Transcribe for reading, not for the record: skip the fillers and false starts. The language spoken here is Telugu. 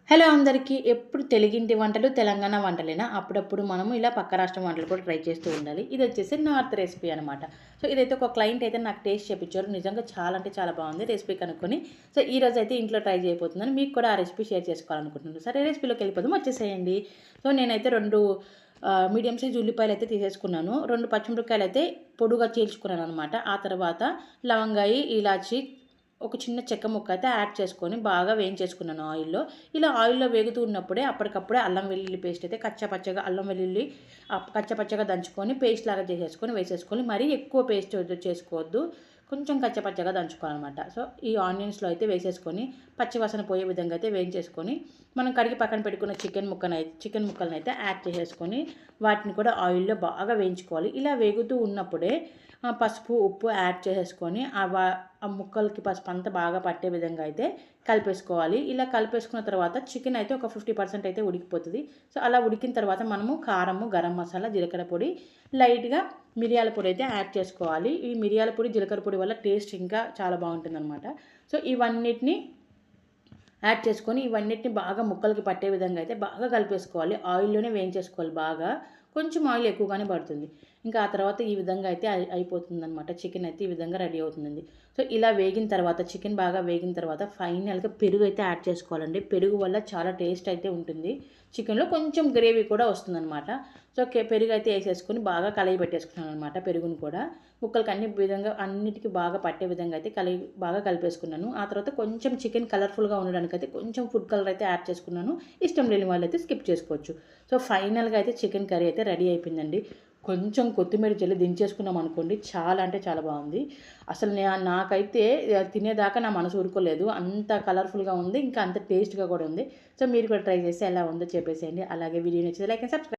హలో అందరికీ. ఎప్పుడు తెలుగింటి వంటలు, తెలంగాణ వంటలేనా? అప్పుడప్పుడు మనము ఇలా పక్క రాష్ట్రం వంటలు కూడా ట్రై చేస్తూ ఉండాలి. ఇదొచ్చేసి నార్త్ రెసిపీ అనమాట. సో, ఇదైతే ఒక క్లయింట్ అయితే నాకు టేస్ట్ చేపిచ్చారు. నిజంగా చాలా అంటే చాలా బాగుంది రెసిపీ కనుక్కొని. సో, ఈరోజైతే ఇంట్లో ట్రై చేయబోతున్నాను. మీకు కూడా ఆ రెసిపీ షేర్ చేసుకోవాలనుకుంటున్నాను. సరే రెసిపీలోకి వెళ్ళిపోదాం, వచ్చేసేయండి. సో, నేనైతే 2 మీడియం సైజ్ ఉల్లిపాయలైతే తీసేసుకున్నాను. 2 పచ్చిమిరపకాయలైతే పొడుగ్గా చీల్చుకున్నాననమాట. ఆ తర్వాత లవంగాయి, ఇలాచి, ఒక చిన్న చెక్క ముక్క అయితే యాడ్ చేసుకొని బాగా వేయించేసుకున్నాను ఆయిల్‌లో. ఇలా ఆయిల్‌లో వేగుతూ ఉన్నప్పుడే అప్పటికప్పుడే అల్లం వెల్లుల్లి పేస్ట్ అయితే కచ్చాపచ్చాగా అల్లం వెల్లుల్లి కచ్చాపచ్చాగా దంచుకొని పేస్ట్ లాగా చేసేసుకొని వేసేసుకొని, మరీ ఎక్కువ పేస్ట్ చేసుకోవద్దు. కొంచెం కచ్చాపచ్చాగా దంచుకోవాలనమాట. సో, ఈ ఆనియన్స్‌లో అయితే వేసేసుకొని పచ్చివాసన పోయే విధంగా అయితే వేయించేసుకొని, మనం కడిగి పక్కన పెట్టుకున్న చికెన్ ముక్కలనైతే యాడ్ చేసేసుకొని, వాటిని కూడా ఆయిల్‌లో బాగా వేయించుకోవాలి. ఇలా వేగుతూ ఉన్నప్పుడే పసుపు, ఉప్పు యాడ్ చేసేసుకొని ఆ ముక్కలకి పసుపు అంతా బాగా పట్టే విధంగా అయితే కలిపేసుకోవాలి. ఇలా కలిపేసుకున్న తర్వాత చికెన్ అయితే ఒక 50% అయితే ఉడికిపోతుంది. సో, అలా ఉడికిన తర్వాత మనము కారము, గరం మసాలా, జీలకర్ర పొడి, లైట్‌గా మిరియాల పొడి అయితే యాడ్ చేసుకోవాలి. ఈ మిరియాల పొడి, జీలకర్ర పొడి వల్ల టేస్ట్ ఇంకా చాలా బాగుంటుందనమాట. సో, ఇవన్నిటిని యాడ్ చేసుకొని, ఇవన్నిటిని బాగా ముక్కలకి పట్టే విధంగా అయితే బాగా కలిపేసుకోవాలి. ఆయిల్‌లోనే వేయించేసుకోవాలి బాగా. కొంచెం ఆయిల్ ఎక్కువగానే పడుతుంది. ఇంకా ఆ తర్వాత ఈ విధంగా అయితే అయిపోతుందనమాట. చికెన్ అయితే ఈ విధంగా రెడీ అవుతుందండి. సో, ఇలా వేగిన తర్వాత చికెన్ బాగా వేగిన తర్వాత ఫైనల్‌గా పెరుగు అయితే యాడ్ చేసుకోవాలండి. పెరుగు వల్ల చాలా టేస్ట్ అయితే ఉంటుంది. చికెన్‌లో కొంచెం గ్రేవీ కూడా వస్తుందనమాట. సో, పెరుగు అయితే ఏసేసుకొని బాగా కలయి పెట్టేసుకున్నాననమాట పెరుగుని కూడా. ముక్కలకి అన్నిటికి బాగా పట్టే విధంగా అయితే బాగా కలిపేసుకున్నాను. ఆ తర్వాత కొంచెం చికెన్ కలర్‌ఫుల్‌గా ఉండడానికైతే కొంచెం ఫుడ్ కలర్ అయితే యాడ్ చేసుకున్నాను. ఇష్టం లేని వాళ్ళైతే స్కిప్ చేసుకోవచ్చు. సో, ఫైనల్‌గా అయితే చికెన్ కర్రీ అయితే రెడీ అయిపోయిందండి. కొంచెం కొత్తిమీర జల్లి దించేసుకున్నాం అనుకోండి, చాలా అంటే చాలా బాగుంది. అసలు నాకైతే తినేదాకా నా మనసు ఊరుకోలేదు. అంత కలర్‌ఫుల్‌గా ఉంది. ఇంకా అంత టేస్ట్‌గా కూడా ఉంది. సో, మీరు కూడా ట్రై చేసి ఎలా ఉందో చెప్పేసేయండి. అలాగే వీడియో నచ్చితే లైక్ అండ్ సబ్స్క్రైబ్.